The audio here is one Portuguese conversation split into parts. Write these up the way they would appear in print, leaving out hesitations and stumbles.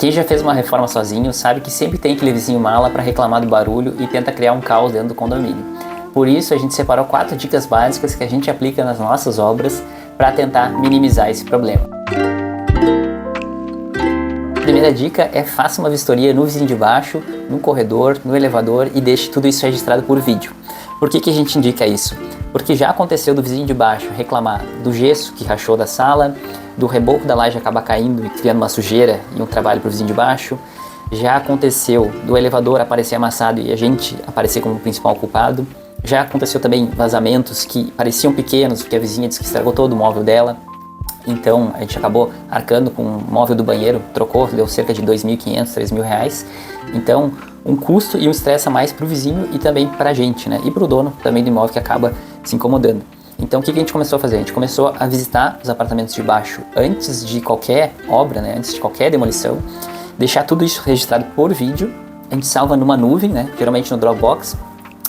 Quem já fez uma reforma sozinho sabe que sempre tem aquele vizinho mala para reclamar do barulho e tenta criar um caos dentro do condomínio. Por isso a gente separou 4 dicas básicas que a gente aplica nas nossas obras para tentar minimizar esse problema. A primeira dica é: faça uma vistoria no vizinho de baixo, no corredor, no elevador e deixe tudo isso registrado por vídeo. Por que a gente indica isso? Porque já aconteceu do vizinho de baixo reclamar do gesso que rachou da sala, do reboco da laje acabar caindo e criando uma sujeira e um trabalho para o vizinho de baixo. Já aconteceu do elevador aparecer amassado e a gente aparecer como o principal culpado. Já aconteceu também vazamentos que pareciam pequenos, porque a vizinha disse que estragou todo o móvel dela. Então a gente acabou arcando com o móvel do banheiro, trocou, deu cerca de R$2.500, R$3.000. Então um custo e um estresse a mais para o vizinho e também para a gente, né? E para o dono também do imóvel que acaba se incomodando. Então o que a gente começou a fazer? A gente começou a visitar os apartamentos de baixo antes de qualquer obra, né? Antes de qualquer demolição, deixar tudo isso registrado por vídeo. A gente salva numa nuvem, né? Geralmente no Dropbox,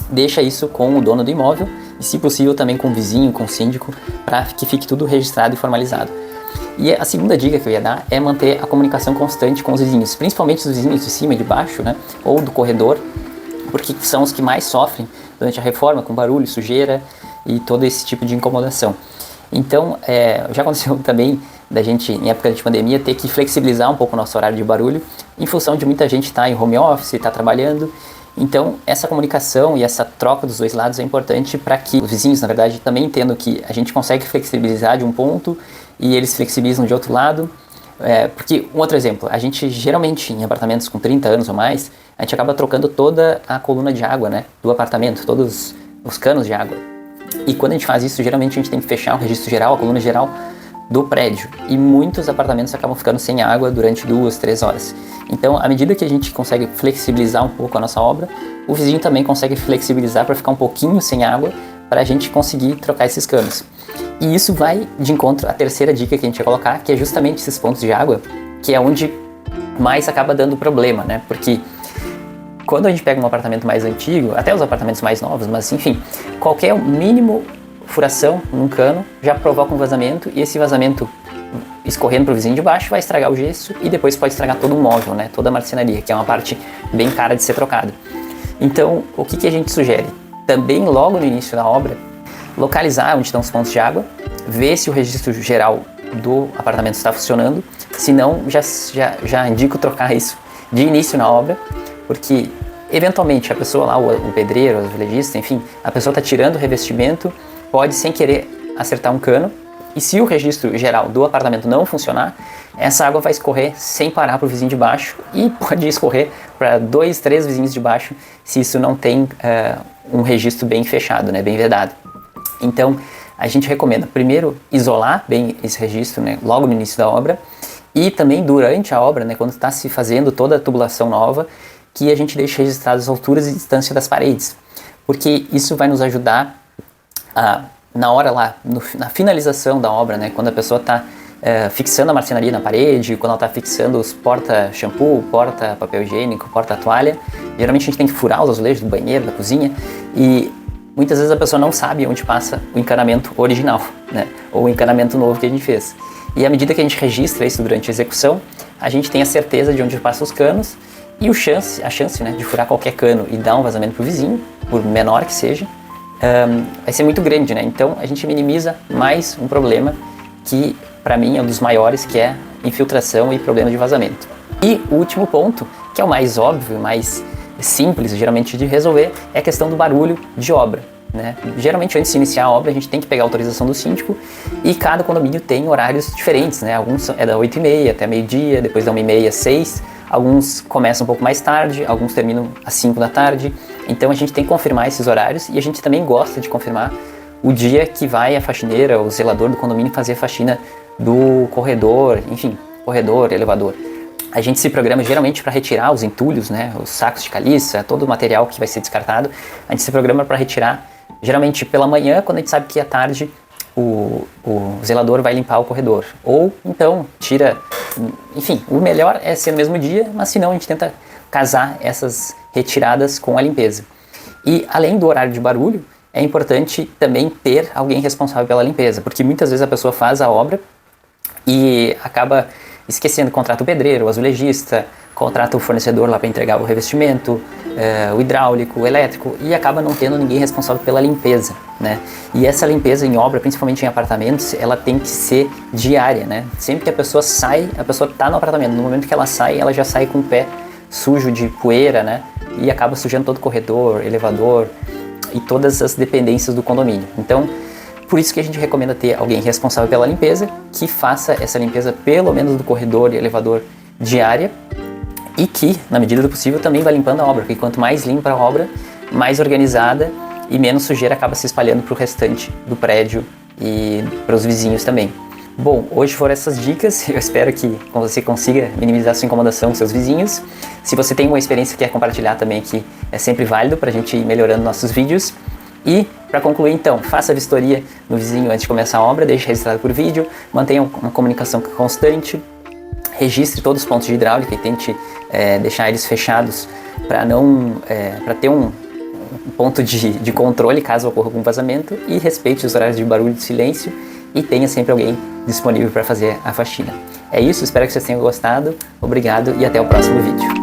deixa isso com o dono do imóvel e, se possível, também com o vizinho, com o síndico, para que fique tudo registrado e formalizado. E a segunda dica que eu ia dar é manter a comunicação constante com os vizinhos, principalmente os vizinhos de cima e de baixo, né? Ou do corredor, porque são os que mais sofrem durante a reforma, com barulho, sujeira e todo esse tipo de incomodação. Então, já aconteceu também da gente, em época de pandemia, ter que flexibilizar um pouco o nosso horário de barulho, em função de muita gente estar em home office, estar trabalhando. Então, essa comunicação e essa troca dos dois lados é importante para que os vizinhos, na verdade, também entendam que a gente consegue flexibilizar de um ponto e eles flexibilizam de outro lado. Porque, um outro exemplo, a gente geralmente, em apartamentos com 30 anos ou mais, a gente acaba trocando toda a coluna de água, né, do apartamento, todos os canos de água. E quando a gente faz isso, geralmente a gente tem que fechar o registro geral, a coluna geral do prédio. E muitos apartamentos acabam ficando sem água durante 2, 3 horas. Então, à medida que a gente consegue flexibilizar um pouco a nossa obra, o vizinho também consegue flexibilizar para ficar um pouquinho sem água, para a gente conseguir trocar esses canos. E isso vai de encontro à terceira dica que a gente ia colocar, que é justamente esses pontos de água, que é onde mais acaba dando problema, né? Porque quando a gente pega um apartamento mais antigo, até os apartamentos mais novos, mas enfim, qualquer mínimo furação num cano já provoca um vazamento, e esse vazamento escorrendo para o vizinho de baixo vai estragar o gesso e depois pode estragar todo o móvel, né? Toda a marcenaria, que é uma parte bem cara de ser trocada. Então, o que a gente sugere? Também logo no início da obra, localizar onde estão os pontos de água, ver se o registro geral do apartamento está funcionando. Se não, já indico trocar isso de início na obra, porque eventualmente a pessoa lá, o pedreiro, o azulegista, enfim, a pessoa está tirando o revestimento, pode sem querer acertar um cano, e se o registro geral do apartamento não funcionar, essa água vai escorrer sem parar para o vizinho de baixo e pode escorrer para 2, 3 vizinhos de baixo se isso não tem um registro bem fechado, né, bem vedado. Então, a gente recomenda primeiro isolar bem esse registro, né, logo no início da obra, e também durante a obra, né, quando está se fazendo toda a tubulação nova, que a gente deixe registradas as alturas e distância das paredes, porque isso vai nos ajudar na hora lá, na finalização da obra, né, quando a pessoa está fixando a marcenaria na parede, quando ela está fixando os porta-shampoo, porta-papel higiênico, porta-toalha, geralmente a gente tem que furar os azulejos do banheiro, da cozinha, e muitas vezes a pessoa não sabe onde passa o encanamento original, né, ou o encanamento novo que a gente fez. E à medida que a gente registra isso durante a execução, a gente tem a certeza de onde passam os canos e a chance, né, de furar qualquer cano e dar um vazamento para o vizinho, por menor que seja, vai ser muito grande, né? Então a gente minimiza mais um problema que para mim é um dos maiores, que é infiltração e problema de vazamento. E o último ponto, que é o mais óbvio, mais simples geralmente de resolver, é a questão do barulho de obra, né? Geralmente antes de iniciar a obra a gente tem que pegar a autorização do síndico, e cada condomínio tem horários diferentes, né? Alguns é da 8h30 até meio-dia, depois da 1h30 às 6h, alguns começam um pouco mais tarde, alguns terminam às 5 da tarde. Então a gente tem que confirmar esses horários, e a gente também gosta de confirmar o dia que vai a faxineira, o zelador do condomínio fazer a faxina do corredor, enfim, corredor, elevador. A gente se programa geralmente para retirar os entulhos, né, os sacos de caliça, todo o material que vai ser descartado. A gente se programa para retirar geralmente pela manhã, quando a gente sabe que à tarde o zelador vai limpar o corredor. Ou então tira, enfim, o melhor é ser no mesmo dia, mas se não a gente tenta casar essas retiradas com a limpeza. E além do horário de barulho, é importante também ter alguém responsável pela limpeza, porque muitas vezes a pessoa faz a obra e acaba esquecendo, contrata o pedreiro, o azulejista, contrata o fornecedor lá para entregar o revestimento, o hidráulico, o elétrico, e acaba não tendo ninguém responsável pela limpeza, né? E essa limpeza em obra, principalmente em apartamentos, ela tem que ser diária, né? Sempre que a pessoa sai, a pessoa está no apartamento, no momento que ela sai, ela já sai com o pé sujo de poeira, né? E acaba sujando todo o corredor, elevador e todas as dependências do condomínio. Então, por isso que a gente recomenda ter alguém responsável pela limpeza, que faça essa limpeza pelo menos do corredor e elevador diária, e que, na medida do possível, também vai limpando a obra, porque quanto mais limpa a obra, mais organizada e menos sujeira acaba se espalhando para o restante do prédio e para os vizinhos também. Bom, hoje foram essas dicas, eu espero que você consiga minimizar sua incomodação com seus vizinhos. Se você tem uma experiência que quer compartilhar também, que é sempre válido para a gente ir melhorando nossos vídeos. E, para concluir então, faça a vistoria no vizinho antes de começar a obra, deixe registrado por vídeo, mantenha uma comunicação constante, registre todos os pontos de hidráulica e tente deixar eles fechados para ter um ponto de controle caso ocorra algum vazamento, e respeite os horários de barulho e de silêncio e tenha sempre alguém disponível para fazer a faxina. É isso, espero que vocês tenham gostado, obrigado e até o próximo vídeo.